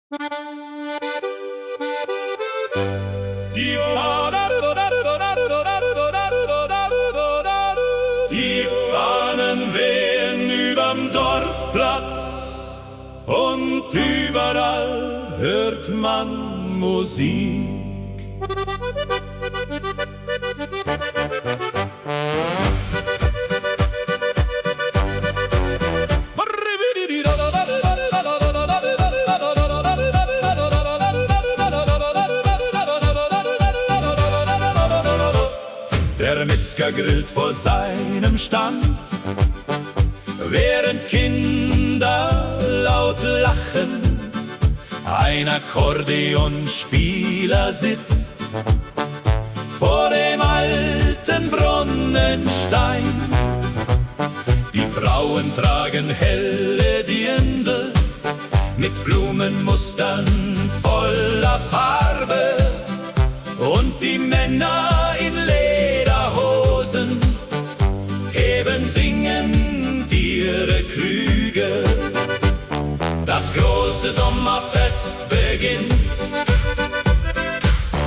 Die Fahnen wehen überm Dorfplatz und überall hört man Musik. Der Metzger grillt vor seinem Stand, während Kinder laut lachen. Ein Akkordeonspieler sitzt vor dem alten Brunnenstein. Die Frauen tragen helle Dirndl mit Blumenmustern voller Farbe und die Männer in Lederhosen heben singend ihre Krüge. Das große Sommerfest beginnt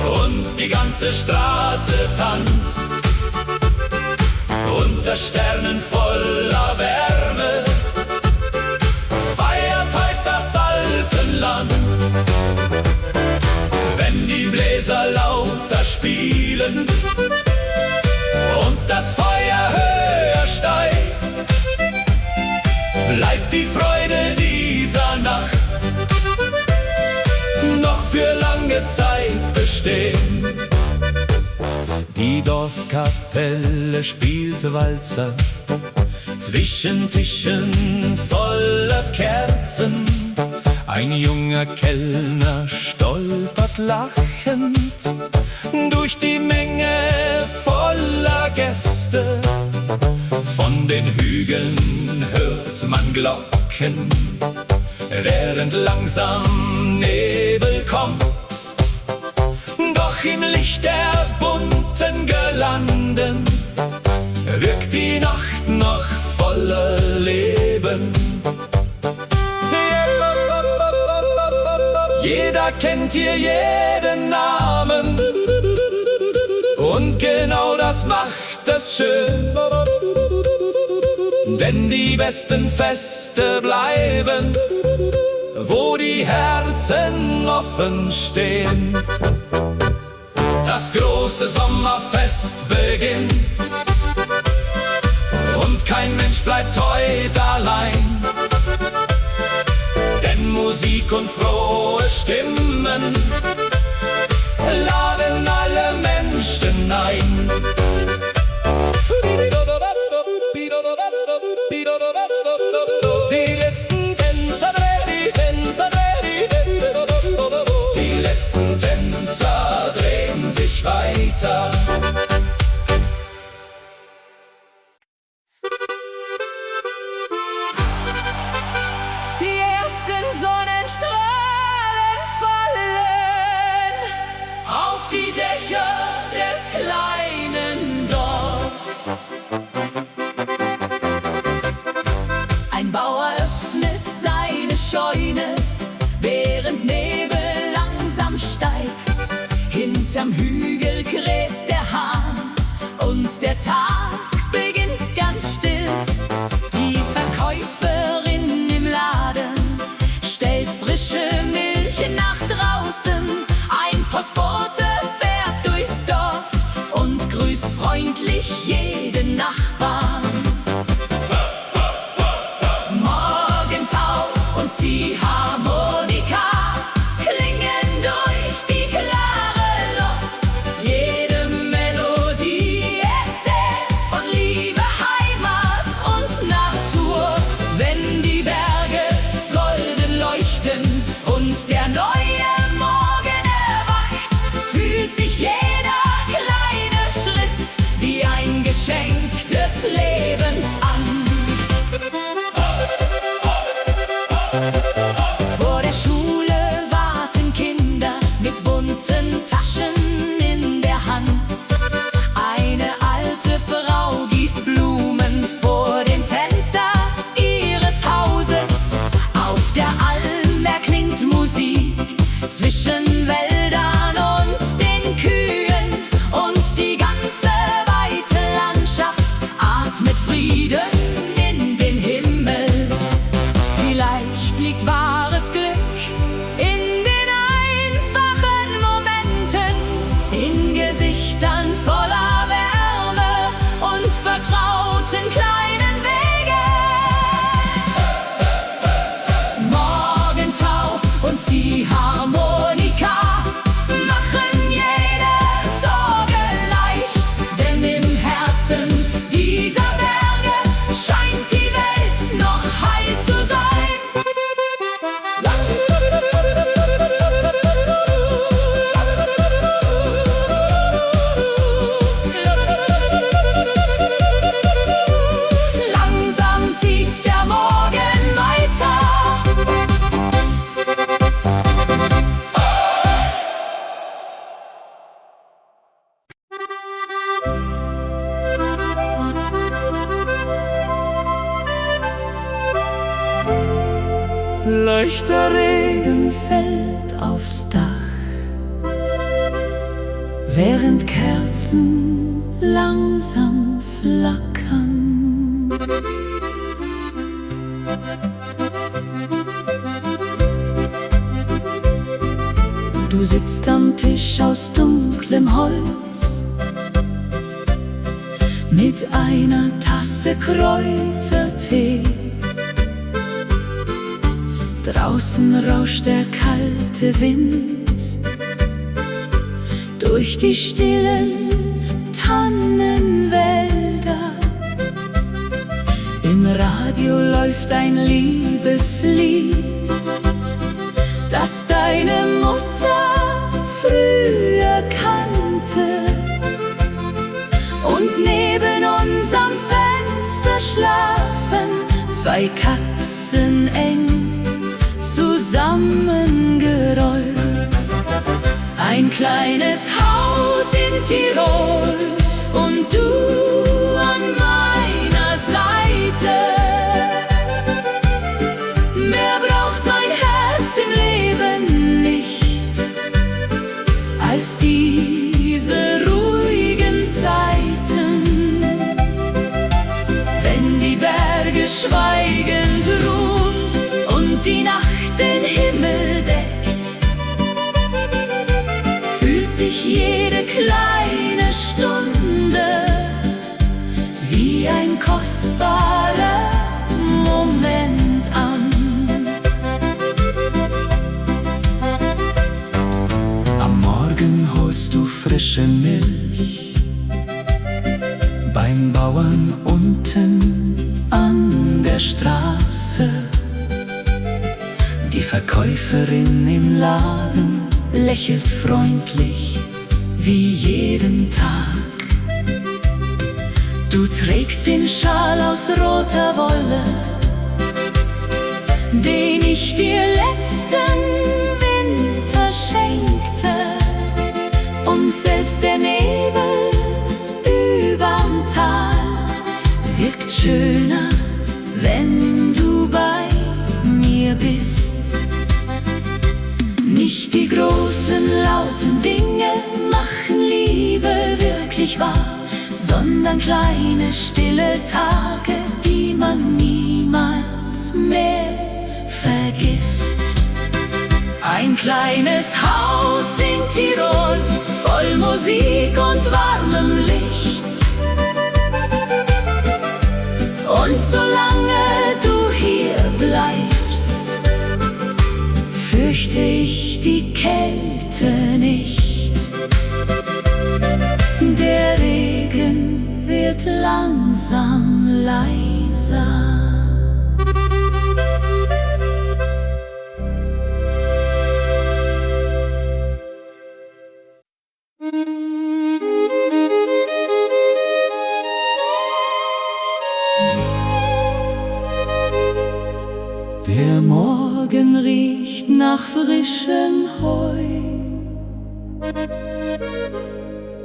und die ganze Straße tanzt. Unter Sternen voller Wärme feiert heut das Alpenland. Wenn die Bläser lauter spielen und das Feuer höher steigt, bleibt die Freude dieser Nacht noch für lange Zeit bestehen. Die Dorfkapelle spielt Walzer zwischen Tischen voller Kerzen. Ein junger Kellner stolpert lachend durch die Menge voller Gäste. Von den Hügeln hört man Glocken, während langsam Nebel kommt. Doch im Licht der bunten Girlanden wirkt die Nacht noch voller Leben. Jeder kennt hier jeden Namen und genau das macht es schön. Denn die besten Feste bleiben, wo die Herzen offen stehen. Das große Sommerfest beginnt und kein Mensch bleibt heute allein. Denn Musik und frohe Stimmen laden alle Menschen ein. Die letzten Tänzer die letzten Tänzer drehen sich weiter. Die ersten Sonnenstrahlen fallen auf die Dächer des kleinen Dorfs. Ein Bauer öffnet seine Scheune, während Nebel langsam steigt. Hinterm Hügel kräht der Hahn und der Tag beginnt ganz still. Die Verkäuferin im Laden stellt frische Milch nach draußen. Ein Postbote fährt durchs Dorf und grüßt freundlich jeden Nachbarn. Morgentau und Ziehharmonika klingen durch die klare Luft. Jede Melodie erzählt von Liebe, Heimat und Natur. Wenn die Berge golden leuchten und der neue Morgen erwacht, fühlt sich jeder kleine Schritt wie ein Geschenk des Lebens an. Vor der Schule warten Kinder mit bunten Taschen in der Hand. Eine alte Frau gießt Blumen vor dem Fenster ihres Hauses. Auf der Alm erklingt Musik zwischen Wäldern und den Kühen, und die ganze weite Landschaft atmet Frieden in den Himmel. Vielleicht liegt wahres Glück in den einfachen Momenten, in Gesichtern voller Wärme und vertrauten kleinen Wegen. Morgentau und Ziehharmonika machen jede Sorge leicht, denn im Herzen dieser Berge scheint die Welt noch heil zu sein. Langsam zieht der Morgen weiter. Leichter Regen Fällt aufs Dach, während Kerzen langsam flackern. Du sitzt am Tisch aus dunklem Holz mit einer Tasse Kräutertee. Draußen rauscht der kalte Wind durch die stillen Tannenwälder. Im Radio läuft ein Liebeslied, das deine Mutter früher kannte. Und neben unserem Fenster schlafen zwei Katzen eng zusammengerollt. Ein kleines Haus in Tirol und du an meiner Seite. Mehr braucht mein Herz im Leben nicht als diese ruhigen Zeiten, wenn die Berge schweigend ruhen und die Nacht den Himmel deckt, fühlt sich jede kleine Stunde wie ein kostbarer Moment an. Am Morgen holst du frische Milch beim Bauern unten an der Straße. Die Verkäuferin im Laden lächelt freundlich wie jeden Tag. Du trägst den Schal aus roter Wolle, den ich dir letzten Winter schenkte. Und selbst der Nebel überm Tal wirkt schöner, wenn du bei mir bist. Nicht die großen, lauten Dinge machen Liebe wirklich wahr, sondern kleine, stille Tage, die man niemals mehr vergisst. Ein kleines Haus in Tirol, voll Musik und warmem Licht. Und solange du hier bleibst, fürchte ich die Kälte nicht. Der Regen wird langsam leiser. Der Morgen riecht nach frischem Heu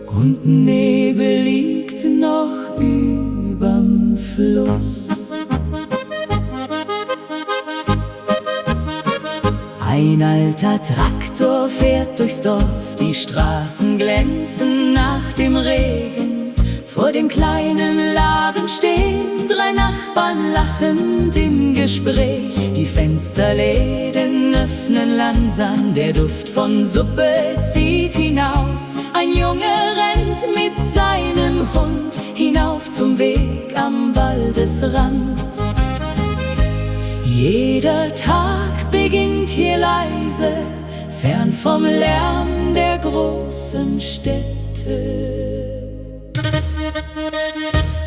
und Nebel liegt noch überm Fluss. Ein alter Traktor fährt durchs Dorf, die Straßen glänzen nach dem Regen. Vor dem kleinen Laden stehen 3 Nachbarn lachend im Gespräch. Die Fensterläden öffnen langsam, der Duft von Suppe zieht hinaus. Ein Junge rennt mit seinem Hund hinauf zum Weg am Waldesrand. Jeder Tag beginnt hier leise, fern vom Lärm der großen Städte.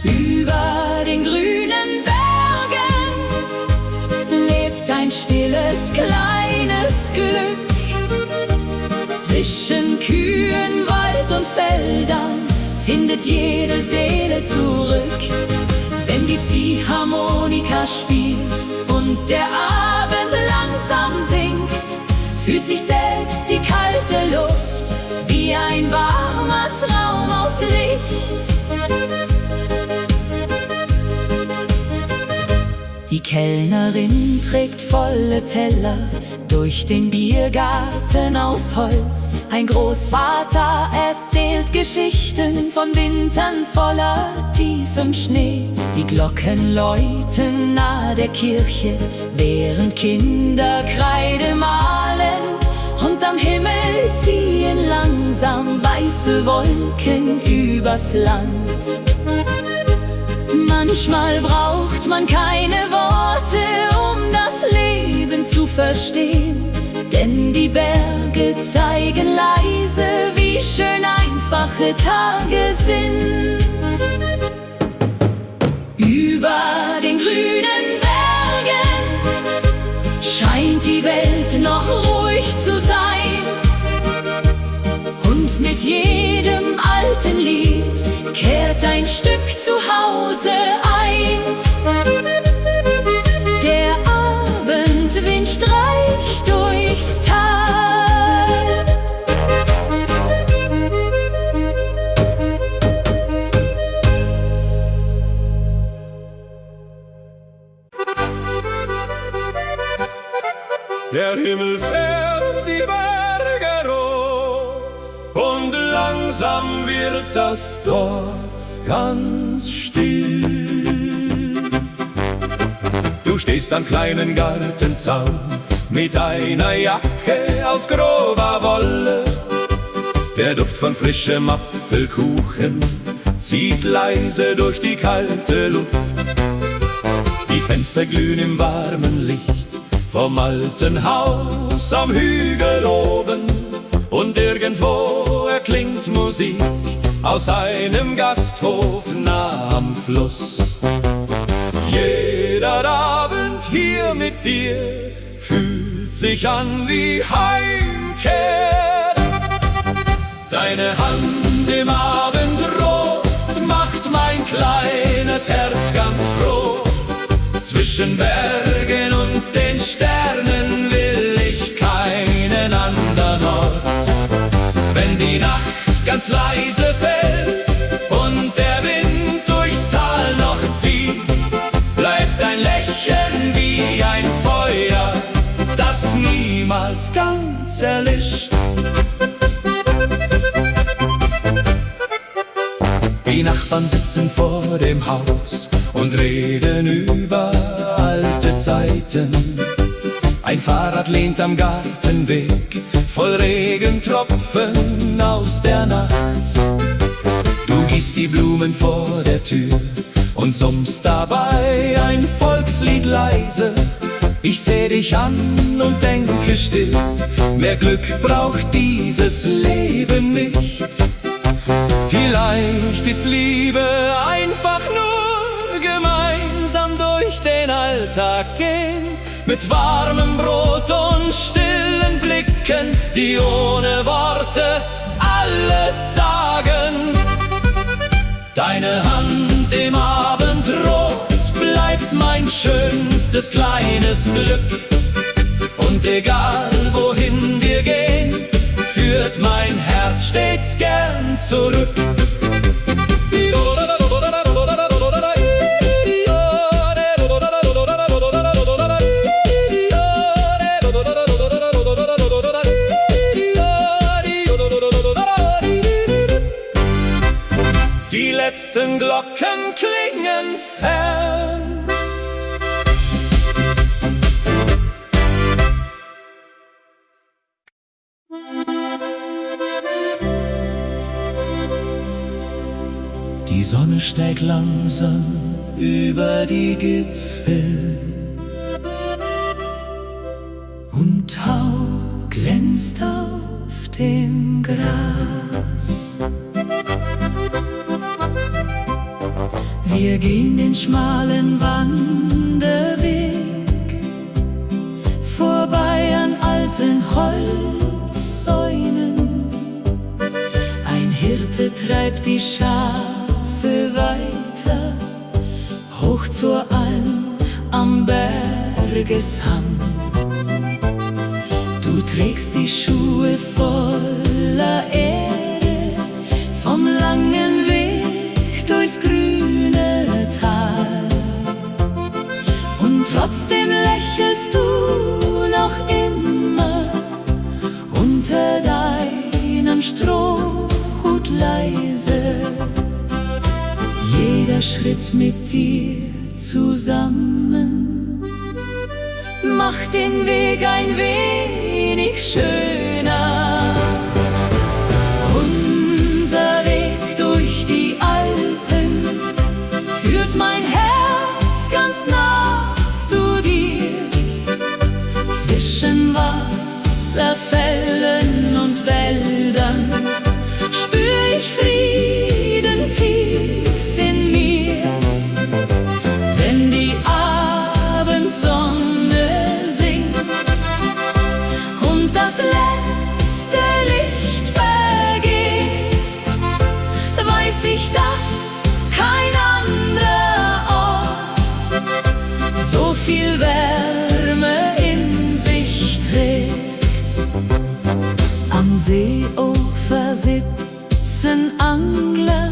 Über den grünen Bergen lebt ein stilles, kleines Glück. Zwischen Kühen, Wald und Feldern findet jede Seele zurück. Wenn die Ziehharmonika spielt und der Abend langsam sinkt, fühlt sich selbst die kalte Luft wie ein warmer Traum aus Licht. Die Kellnerin trägt volle Teller durch den Biergarten aus Holz. Ein Großvater erzählt Geschichten von Wintern voller tiefem Schnee. Die Glocken läuten nahe der Kirche, während Kinder Kreide malen. Und am Himmel ziehen langsam weiße Wolken übers Land. Manchmal braucht man keine Worte, um das Leben zu verstehen. Denn die Berge zeigen leise, wie schön einfache Tage sind. Über den grünen Bergen scheint die Welt noch ruhig zu sein. Und mit jedem alten Lied kehrt ein Stück zu Hause ein. Der Abendwind streicht durchs Tal. Der Himmel färbt die Berge rot und langsam wird das Dorf ganz still. Du stehst am kleinen Gartenzaun mit einer Jacke aus grober Wolle. Der Duft von frischem Apfelkuchen zieht leise durch die kalte Luft. Die Fenster glühen im warmen Licht vom alten Haus am Hügel oben. Und irgendwo erklingt Musik aus einem Gasthof nah am Fluss. Jeder Abend hier mit dir fühlt sich an wie Heimkehr. Deine Hand im Abendrot macht mein kleines Herz ganz froh. Zwischen Bergen und den Sternen will ich keinen anderen Ort. Wenn die Nacht ganz leise fällt und der Wind durchs Tal noch zieht, bleibt ein Lächeln wie ein Feuer, das niemals ganz erlischt. Die Nachbarn sitzen vor dem Haus und reden über alte Zeiten. Ein Fahrrad lehnt am Gartenweg, voll Regentropfen aus der Nacht. Du gießt die Blumen vor der Tür und summst dabei ein Volkslied leise. Ich seh dich an und denke still, mehr Glück braucht dieses Leben nicht. Vielleicht ist Liebe einfach nur gemeinsam durch den Alltag gehen, mit warmem Brot und stillen Blicken, die ohne Worte alles sagen. Deine Hand im Abendrot bleibt mein schönstes kleines Glück. Und egal wohin wir gehen, führt mein Herz stets gern zurück. nächsten Glocken klingen fern. Die Sonne steigt langsam über die Gipfel und Tau glänzt auf dem Gras. Wir gehen den schmalen Wanderweg vorbei an alten Holzsäulen. Ein Hirte treibt die Schafe weiter hoch zur Alm am Bergeshang. Du trägst die Schuhe voller Erde vom langen Weg durchs grüne Tal. Und trotzdem lächelst du noch immer unter deinem Strohhut leise. Jeder Schritt mit dir zusammen macht den Weg ein wenig schöner. Unser Weg durch die Alpen führt mein Herz ganz nah zu dir. Zwischen Wasserfällen und Wäldern spür ich Frieden tief in mir. Wenn die Abendsonne singt und das letzte Licht vergeht, weiß ich, dass kein anderer Ort so viel Wärme in sich trägt. Am Seeufer sitzen Angler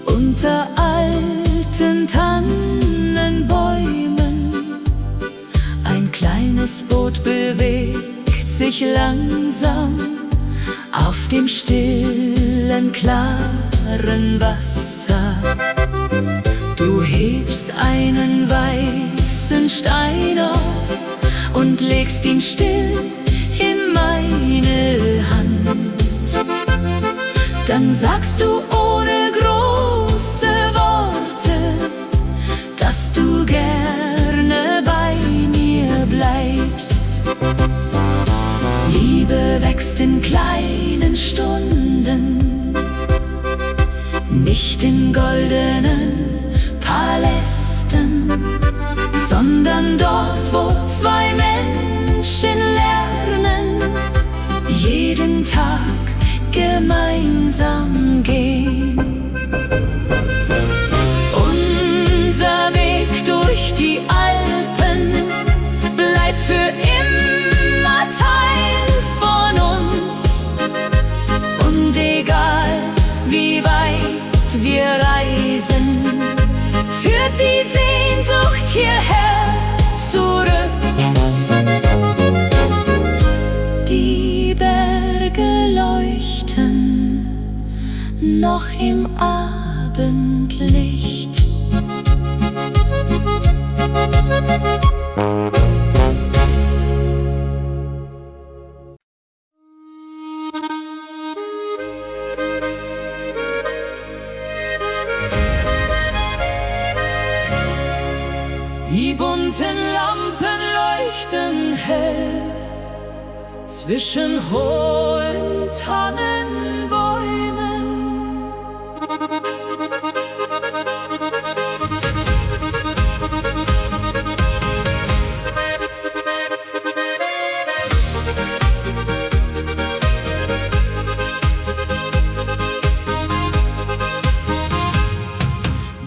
unter alten Tannenbäumen. Ein kleines Boot bewegt sich langsam auf dem stillen, klaren Wasser. Du hebst einen weißen Stein auf und legst ihn still in meine Hand. Dann sagst du ohne große Worte, dass du gerne bei mir bleibst. Liebe wächst in kleinen Stunden, nicht in goldenen Palästen, sondern dort, wo zwei Menschen lernen, jeden Tag gemeinsam gehen. Unser Weg durch die Alpen bleibt für immer Teil von uns. Und egal wie weit wir reisen, führt die Sehnsucht hierher zurück. Die Berge leuchten noch im Abendlicht. Die bunten Lampen leuchten hell zwischen hohen Tannenbäumen.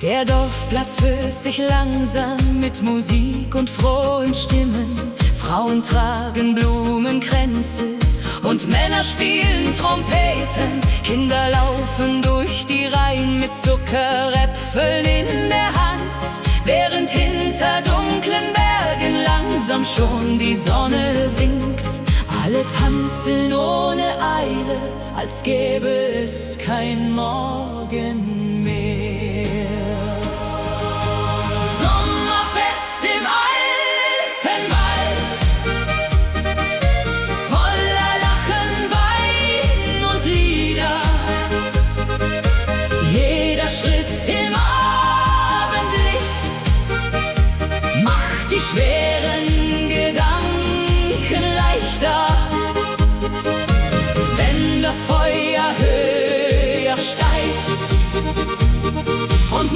Der Dorfplatz füllt sich langsam mit Musik und frohen Stimmen. Frauen tragen Blumenkränze und Männer spielen Trompeten. Kinder laufen durch die Reihen mit Zuckeräpfeln in der Hand, während hinter dunklen Bergen langsam schon die Sonne sinkt. Alle tanzen ohne Eile, als gäbe es kein Morgen mehr.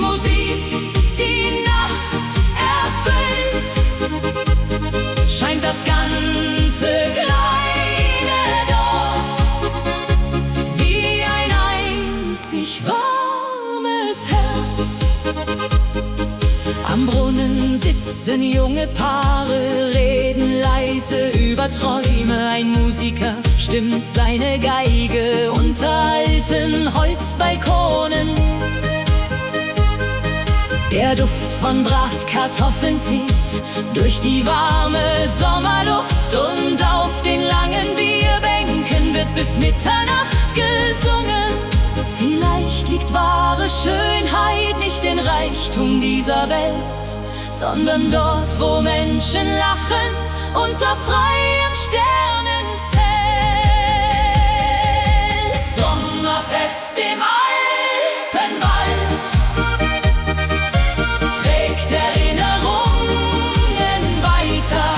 Musik die Nacht erfüllt, scheint das ganze kleine Dorf wie ein einzig warmes Herz. Am Brunnen sitzen junge Paare, reden leise über Träume. Ein Musiker stimmt seine Geige unter alten Holzbalkonen. Der Duft von Bratkartoffeln zieht durch die warme Sommerluft, und auf den langen Bierbänken wird bis Mitternacht gesungen. Vielleicht liegt wahre Schönheit nicht in Reichtum dieser Welt, sondern dort, wo Menschen lachen unter freiem Sternenzelt. Sommerfest im Alpenwald trägt Erinnerungen weiter,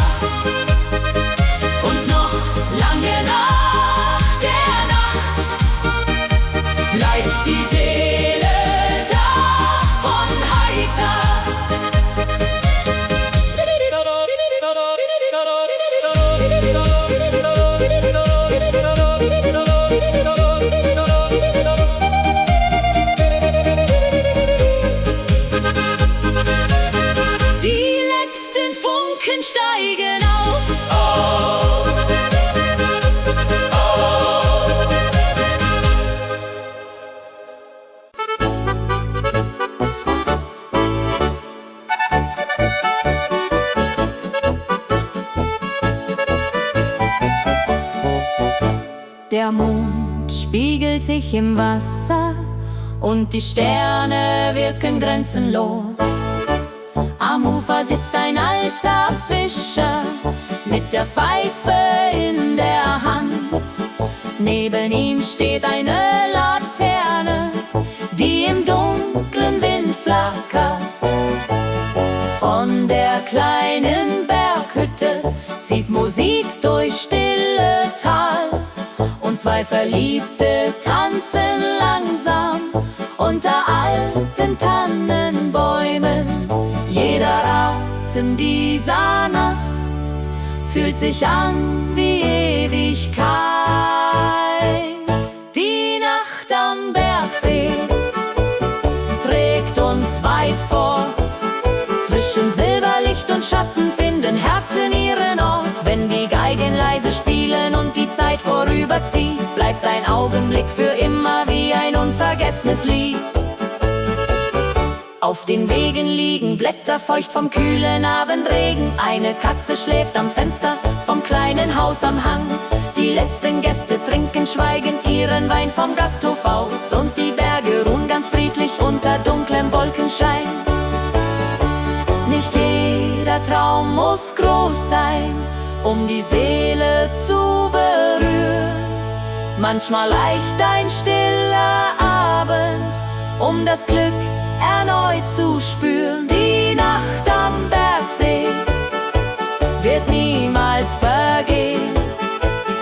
und noch lange nach der Nacht bleibt die Seele davon heiter. Die letzten Funken steigen auf. Der Mond spiegelt sich im Wasser und die Sterne wirken grenzenlos. Am Ufer sitzt ein alter Fischer mit der Pfeife in der Hand. Neben ihm steht eine Laterne, die im dunklen Wind flackert. Von der kleinen Berghütte zieht Musik durch stille Tal, und zwei Verliebte tanzen langsam unter alten Tannenbäumen. Jeder Atem dieser Nacht fühlt sich an wie Ewigkeit. Die Nacht am Bergsee trägt uns weit fort. Zwischen Silberlicht und Schatten finden Herzen ihren Ort. Wenn die Geigen leise spielen und die Zeit vorüberzieht, bleibt ein Augenblick für immer wie ein unvergessenes Lied. Auf den Wegen liegen Blätter feucht vom kühlen Abendregen. Eine Katze schläft am Fenster vom kleinen Haus am Hang. Die letzten Gäste trinken schweigend ihren Wein vom Gasthof aus, und die Berge ruhen ganz friedlich unter dunklem Wolkenschein. Nicht jeder Traum muss groß sein, um die Seele zu berühren. Manchmal reicht ein stiller Abend, um das Glück erneut zu spüren. Die Nacht am Bergsee wird niemals vergehen,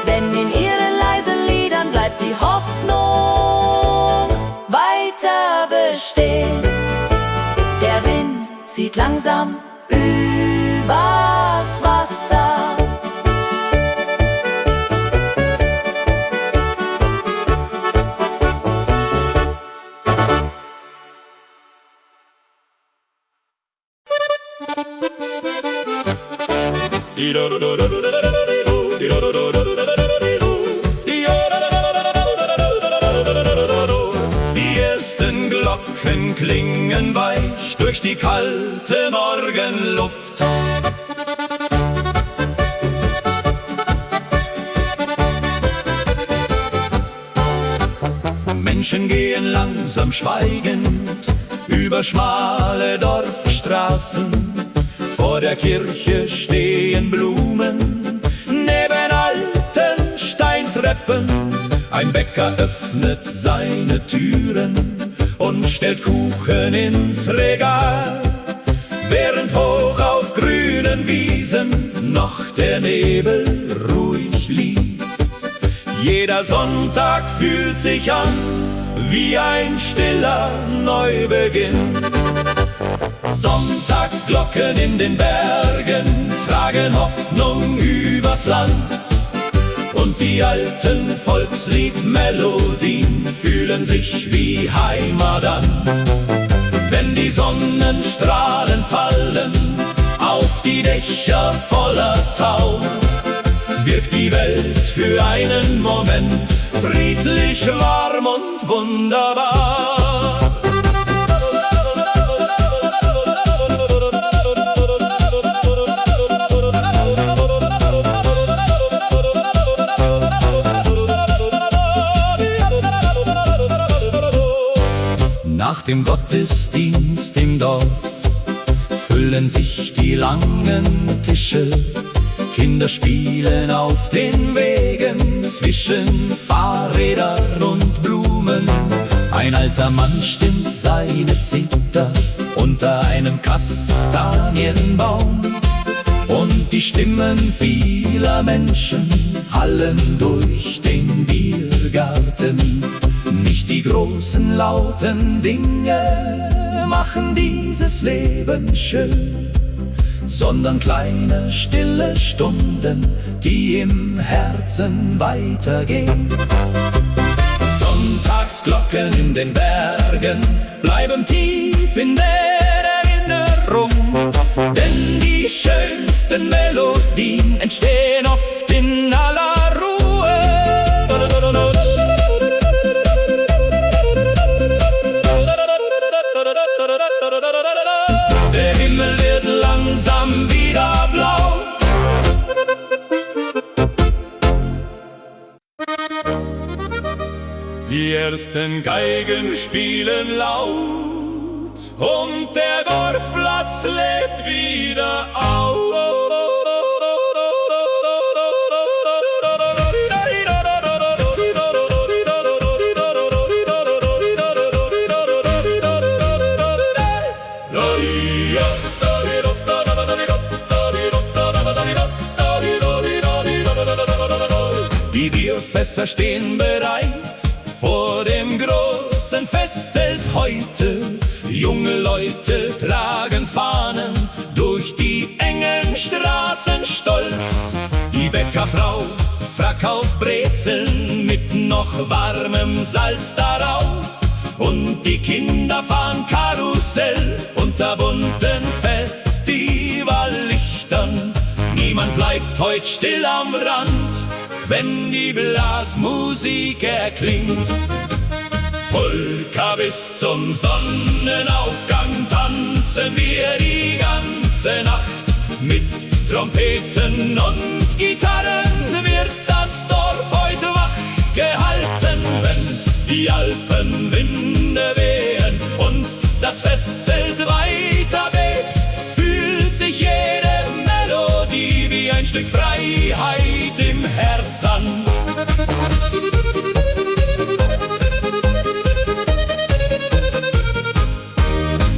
denn in ihren leisen Liedern bleibt die Hoffnung weiter bestehen. Der Wind zieht langsam übers Wasser. Die ersten Glocken klingen weich durch die kalte Morgenluft. Menschen gehen langsam schweigend über schmale Dorfstraßen. Vor der Kirche stehen Blumen neben alten Steintreppen. Ein Bäcker öffnet seine Türen und stellt Kuchen ins Regal, während hoch auf grünen Wiesen noch der Nebel ruhig liegt. Jeder Sonntag fühlt sich an wie ein stiller Neubeginn. Sonntagsglocken in den Bergen tragen Hoffnung übers Land, und die alten Volksliedmelodien fühlen sich wie Heimat an. Wenn die Sonnenstrahlen fallen auf die Dächer voller Tau, wirkt die Welt für einen Moment friedlich, warm und wunderbar. Nach dem Gottesdienst im Dorf füllen sich die langen Tische. Kinder spielen auf den Wegen zwischen Fahrrädern und Blumen. Ein alter Mann stimmt seine Zither unter einem Kastanienbaum. Und die Stimmen vieler Menschen hallen durch den Biergarten. Nicht die großen, lauten Dinge machen dieses Leben schön, sondern kleine, stille Stunden, die im Herzen weitergehen. Sonntagsglocken in den Bergen bleiben tief in der Erinnerung, denn die schönsten Melodien entstehen oft in aller Ruhe. Der Himmel wird langsam wieder blau. Die ersten Geigen spielen laut und der Dorfplatz lebt wieder auf. Die Bierfässer stehen bereit vor dem großen Festzelt heute. Junge Leute tragen Fahnen durch die engen Straßen stolz. Die Bäckerfrau verkauft Brezeln mit noch warmem Salz darauf. Und die Kinder fahren Karussell unter bunten Festivallichtern. Niemand bleibt heut still am Rand, wenn die Blasmusik erklingt. Polka bis zum Sonnenaufgang tanzen wir die ganze Nacht. Mit Trompeten und Gitarren wird das Dorf heute wach gehalten. Wenn die Alpenwinde wehen und das Festzelt weiter bebt, fühlt sich jede Melodie wie ein Stück Freiheit im Herz an.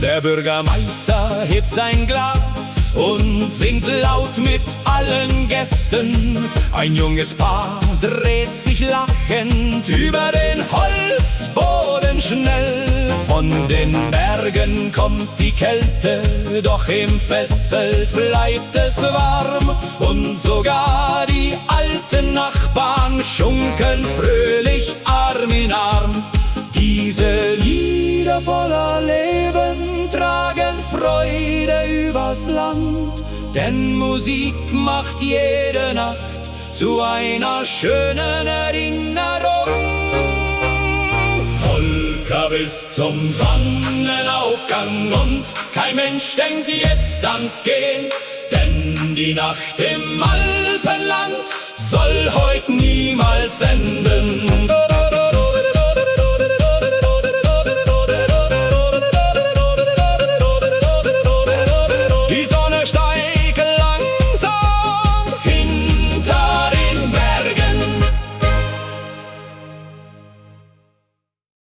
Der Bürgermeister hebt sein Glas und singt laut mit allen Gästen. Ein junges Paar dreht sich lachend über den Holzboden schnell. Von den Bergen kommt die Kälte, doch im Festzelt bleibt es warm. Und sogar die alten Nachbarn schunkeln fröhlich Arm in Arm. Diese Lieder voller Leben tragen Freude übers Land, denn Musik macht jede Nacht zu einer schönen Erinnerung. Polka bis zum Sonnenaufgang und kein Mensch denkt jetzt ans Gehen, denn die Nacht im Alpenland soll heut niemals enden.